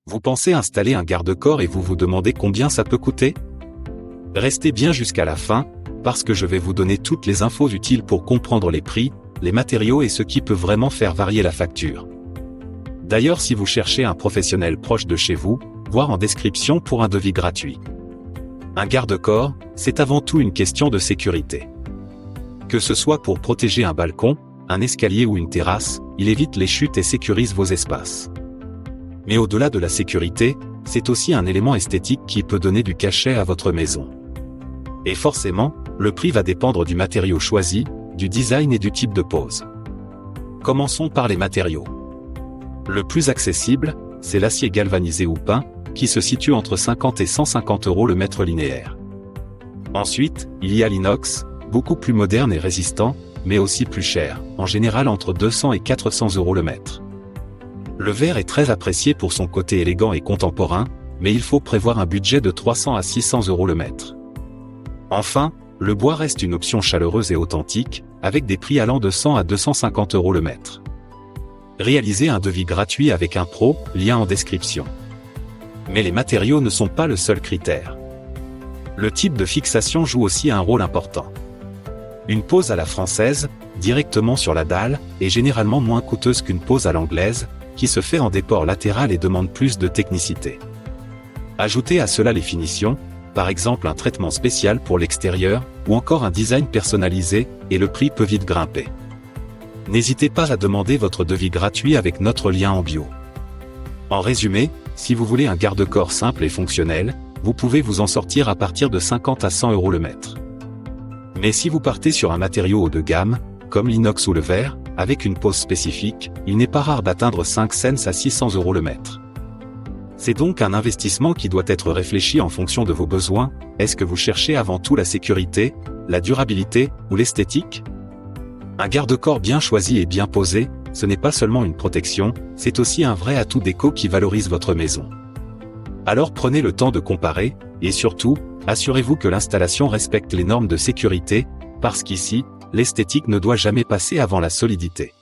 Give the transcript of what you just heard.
Vous pensez installer un garde-corps et vous vous demandez combien ça peut coûter? Restez bien jusqu'à la fin, parce que je vais vous donner toutes les infos utiles pour comprendre les prix, les matériaux et ce qui peut vraiment faire varier la facture. D'ailleurs, si vous cherchez un professionnel proche de chez vous, voir en description pour un devis gratuit. Un garde-corps, c'est avant tout une question de sécurité. Que ce soit pour protéger un balcon, un escalier ou une terrasse, il évite les chutes et sécurise vos espaces. Mais au-delà de la sécurité, c'est aussi un élément esthétique qui peut donner du cachet à votre maison. Et forcément, le prix va dépendre du matériau choisi, du design et du type de pose. Commençons par les matériaux. Le plus accessible, c'est l'acier galvanisé ou peint, qui se situe entre 50 et 150 € le mètre linéaire. Ensuite, il y a l'inox, beaucoup plus moderne et résistant, mais aussi plus cher, en général entre 200 et 400 € le mètre. Le verre est très apprécié pour son côté élégant et contemporain, mais il faut prévoir un budget de 300 à 600 € le mètre. Enfin, le bois reste une option chaleureuse et authentique, avec des prix allant de 100 à 250 € le mètre. Réalisez un devis gratuit avec un pro, lien en description. Mais les matériaux ne sont pas le seul critère. Le type de fixation joue aussi un rôle important. Une pose à la française, directement sur la dalle, est généralement moins coûteuse qu'une pose à l'anglaise, qui se fait en déport latéral et demande plus de technicité. Ajoutez à cela les finitions, par exemple un traitement spécial pour l'extérieur, ou encore un design personnalisé, et le prix peut vite grimper. N'hésitez pas à demander votre devis gratuit avec notre lien en bio. En résumé, si vous voulez un garde-corps simple et fonctionnel, vous pouvez vous en sortir à partir de 50 à 100 € le mètre. Mais si vous partez sur un matériau haut de gamme, comme l'inox ou le verre, avec une pose spécifique, il n'est pas rare d'atteindre 5 cents à 600 € le mètre. C'est donc un investissement qui doit être réfléchi en fonction de vos besoins. Est-ce que vous cherchez avant tout la sécurité, la durabilité ou l'esthétique? Un garde-corps bien choisi et bien posé, ce n'est pas seulement une protection, c'est aussi un vrai atout déco qui valorise votre maison. Alors prenez le temps de comparer, et surtout, assurez-vous que l'installation respecte les normes de sécurité, parce qu'ici, l'esthétique ne doit jamais passer avant la solidité.